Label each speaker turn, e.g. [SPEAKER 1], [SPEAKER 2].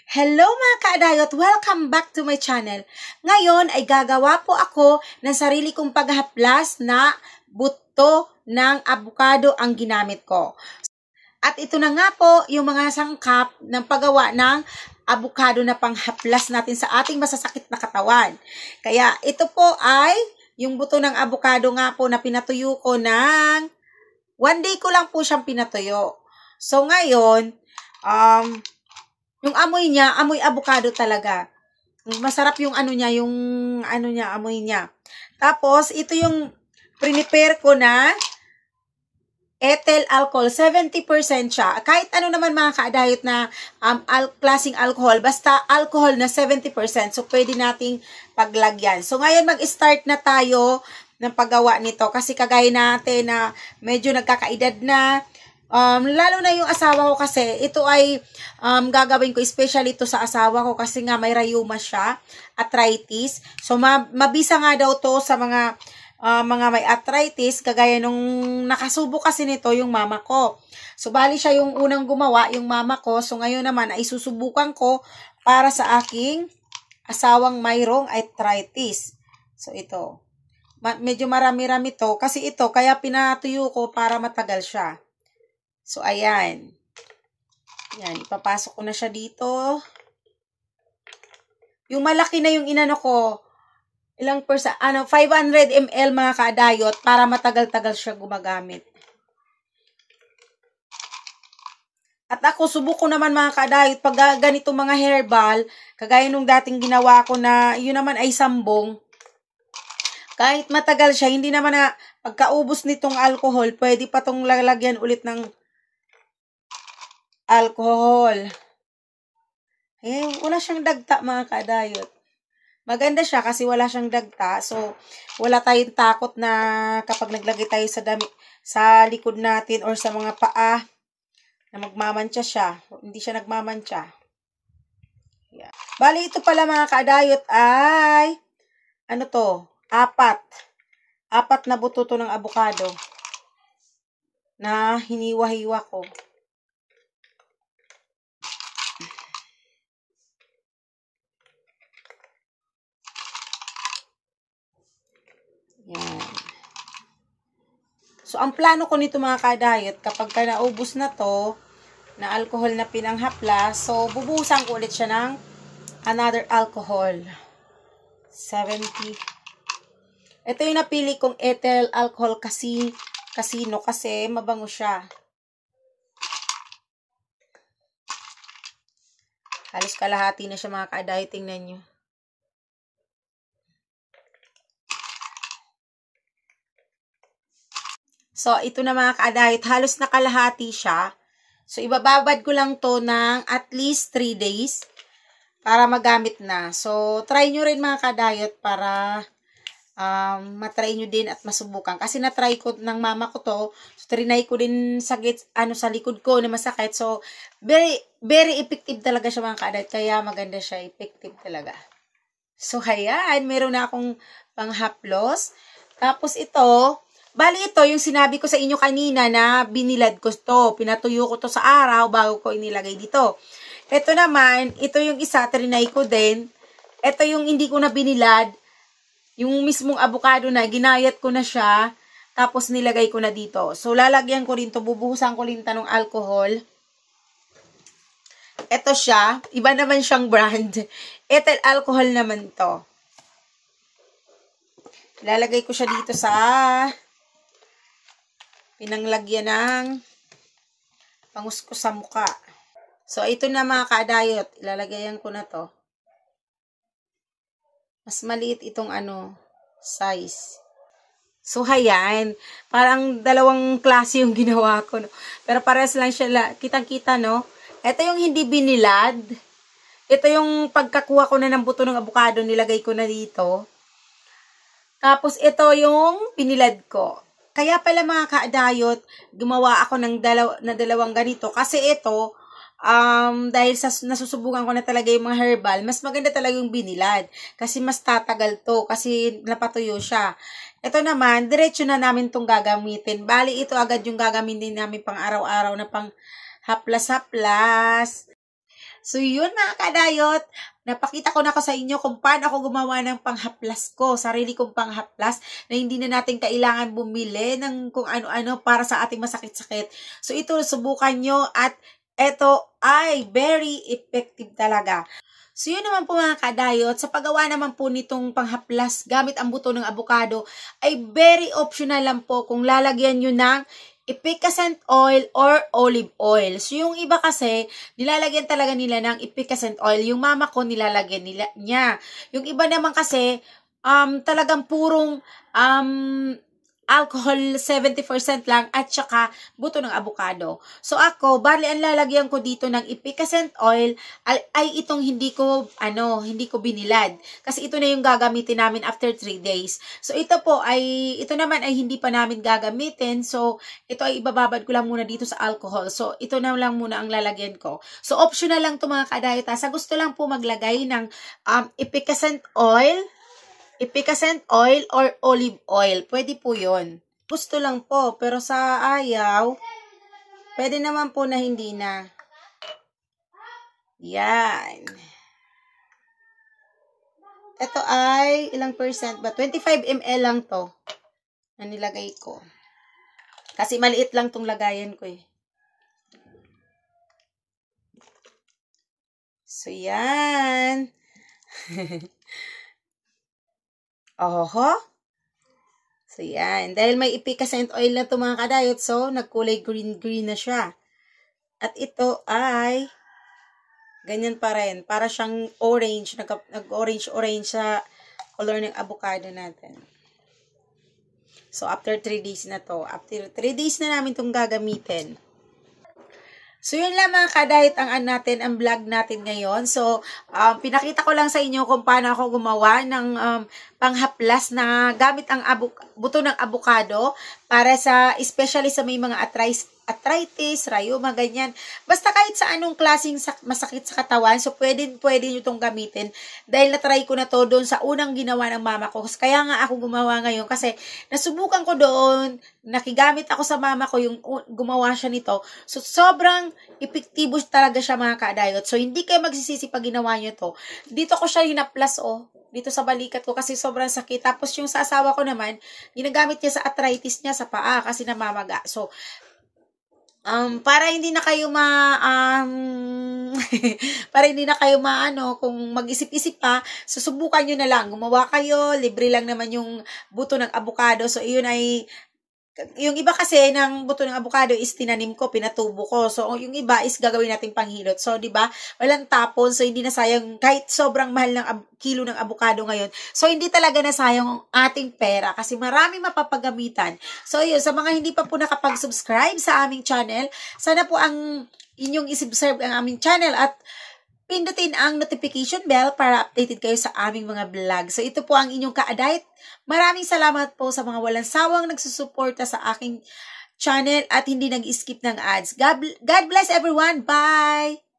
[SPEAKER 1] Hello mga kaadayot! Welcome back to my channel. Ngayon ay gagawa po ako ng sarili kong paghaplas na buto ng abukado ang ginamit ko. At ito na nga po yung mga sangkap ng paggawa ng abukado na panghaplas natin sa ating masasakit na katawan. Kaya ito po ay yung buto ng abukado nga po na pinatuyo ko ng 1 day ko lang po siyang pinatuyo. So ngayon, yung amoy niya, amoy avocado talaga. Masarap yung amoy niya. Tapos, ito yung prepare ko na ethyl alcohol. 70% siya. Kahit ano naman mga kaadayot na klaseng alcohol, basta alcohol na 70%. So, pwede nating paglagyan. So, ngayon mag-start na tayo ng paggawa nito. Kasi kagaya natin na medyo nagkakaedad na, lalo na yung asawa ko kasi, ito ay gagawin ko, especially ito sa asawa ko kasi nga may rayuma siya, arthritis. So, mabisa nga daw to sa mga may arthritis, kagaya nung nakasubo kasi nito yung mama ko. So, bali siya yung unang gumawa, yung mama ko. So, ngayon naman ay susubukan ko para sa aking asawang mayroong arthritis. So, ito. Medyo marami-rami to kasi ito, kaya pinatuyo ko para matagal siya. So, ayan. Yan, ipapasok ko na siya dito. Yung malaki na yung inano ko, ilang 500 ml mga kaadayot para matagal-tagal siya gumagamit. At ako, subok ko naman mga kaadayot, pag ganito mga herbal, kagaya nung dating ginawa ko na, yun naman ay sambong. Kahit matagal siya, hindi naman na, pagkaubos nitong alcohol, pwede pa tong lalagyan ulit ng alcohol. Eh, wala siyang dagta mga kaadayot. Maganda siya kasi wala siyang dagta. So, wala tayong takot na kapag naglagay tayo sa likod natin or sa mga paa na magmamantsa siya. Hindi siya nagmamantsa. Yeah. Bali, ito pala mga kaadayot ay ano to? 4 na buto to ng abukado na hiniwa-hiwa ko. Yan. So, ang plano ko nito mga kadayot, kapag naubos na to, na alcohol na pinanghaplas, so, bubuhusan ko ulit siya ng another alcohol. 70. Ito yung napili kong ethyl alcohol casino kasi mabango siya. Halos kalahati na siya mga kadayot, tingnan nyo. So, ito na mga kaadayot, halos nakalahati siya. So, ibababad ko lang to ng at least 3 days para magamit na. So, try nyo rin mga kaadayot para matry nyo din at masubukan. Kasi na-try ko ng mama ko to. So, trinay ko din sa likod ko na masakit. So, very, very effective talaga siya mga kaadayot. Kaya maganda siya, effective talaga. So, ayan, meron na akong panghaplos. Tapos ito, bali ito, yung sinabi ko sa inyo kanina na binilad ko to. Pinatuyo ko to sa araw bago ko inilagay dito. Ito naman, ito yung isa, trinay ko din. Ito yung hindi ko na binilad. Yung mismong avocado na, ginayat ko na siya. Tapos nilagay ko na dito. So, lalagyan ko rin to. Bubuhusan ko rin to ng alcohol. Ito siya. Iba naman siyang brand. Ethyl alcohol naman to. Lalagay ko siya dito sa pinanglagyan ng panguskus sa muka. So, ito na mga kaadayot. Ilalagayan ko na to. Mas maliit itong size. So, ayan. Parang dalawang klase yung ginawa ko. No? Pero parehas lang siya. Kitang-kita, no? Ito yung hindi binilad. Ito yung pagkakuha ko na ng buto ng avocado. Nilagay ko na dito. Tapos, ito yung binilad ko. Kaya pala mga kaadayot, gumawa ako ng dalawang ganito. Kasi ito, dahil nasusubukan ko na talaga yung mga herbal, mas maganda talaga yung binilad. Kasi mas tatagal to. Kasi napatuyo siya. Ito naman, diretso na namin itong gagamitin. Bali, ito agad yung gagamitin namin pang araw-araw na pang haplas-haplas. So, yun mga kadayot. Napakita ko na ko sa inyo kung paano ako gumawa ng panghaplas ko. Sarili kong panghaplas na hindi na natin kailangan bumili ng kung ano-ano para sa ating masakit-sakit. So, ito subukan nyo at ito ay very effective talaga. So, yun naman po mga kadayot, sa paggawa naman po nitong panghaplas gamit ang buto ng avocado, ay very optional lang po kung lalagyan nyo ng efficacent oil or olive oil. So, yung iba kasi, nilalagyan talaga nila ng efficacent oil. Yung mama ko, nilalagyan niya. Yung iba naman kasi, talagang purong, alcohol 70% lang at saka buto ng avocado. So ako, bali ang lalagyan ko dito ng efficacent oil ay itong hindi ko binilad. Kasi ito na yung gagamitin namin after 3 days. So ito naman ay hindi pa namin gagamitin. So ito ay ibababad ko lang muna dito sa alcohol. So ito na lang muna ang lalagyan ko. So optional lang to mga kadayot. Sa gusto lang po maglagay ng efficacent oil or olive oil. Pwede po yun. Gusto lang po, pero sa ayaw, pwede naman po na hindi na. Yan. Ito ay, ilang percent ba? 25 ml lang to. Na nilagay ko. Kasi maliit lang tong lagayan ko eh. So, yan. Oho. So, yan. Dahil may efficacent oil na ito mga kadayot, so, nagkulay green-green na siya. At ito ay ganyan pa rin. Para siyang orange. Nag-orange-orange sa color ng avocado natin. So, after 3 days na to. After 3 days na namin itong gagamitin. So, yun lang mga kadayot ang vlog natin ngayon. So, pinakita ko lang sa inyo kung paano ako gumawa ng panghaplas na gamit ang buto ng avocado para especially sa may mga arthritis, rayuma, ganyan. Basta kahit sa anong klaseng masakit sa katawan, so pwede nyo itong gamitin. Dahil na-try ko na to doon sa unang ginawa ng mama ko. Kaya nga ako gumawa ngayon kasi nasubukan ko doon, nakigamit ako sa mama ko yung gumawa siya nito. So sobrang epektibo talaga siya mga kadayot. So hindi kayo magsisisi pag ginawa nyo to. Dito ko siya hinaplas dito sa balikat ko kasi sobrang sakit. Tapos yung sa asawa ko naman, ginagamit niya sa arthritis niya sa paa kasi namamaga. So, para hindi na kayo para hindi na kayo kung mag-isip-isip pa, susubukan nyo na lang. Gumawa kayo, libre lang naman yung buto ng avocado. So, yun ay yung iba kasi ng buto ng avocado is tinanim ko, pinatubo ko. So, yung iba is gagawin natin panghilot. So, di ba? Walang tapon. So, hindi na sayang kahit sobrang mahal ng kilo ng avocado ngayon. So, hindi talaga na sayang ang ating pera kasi marami mapapagamitan. So, yun. Sa mga hindi pa po nakapag-subscribe sa aming channel, sana po inyong isubscribe ang aming channel at pindutin ang notification bell para updated kayo sa aming mga vlog. So, ito po ang inyong kaadayt. Maraming salamat po sa mga walang sawang nagsusuporta sa aking channel at hindi nag-skip ng ads. God bless everyone. Bye!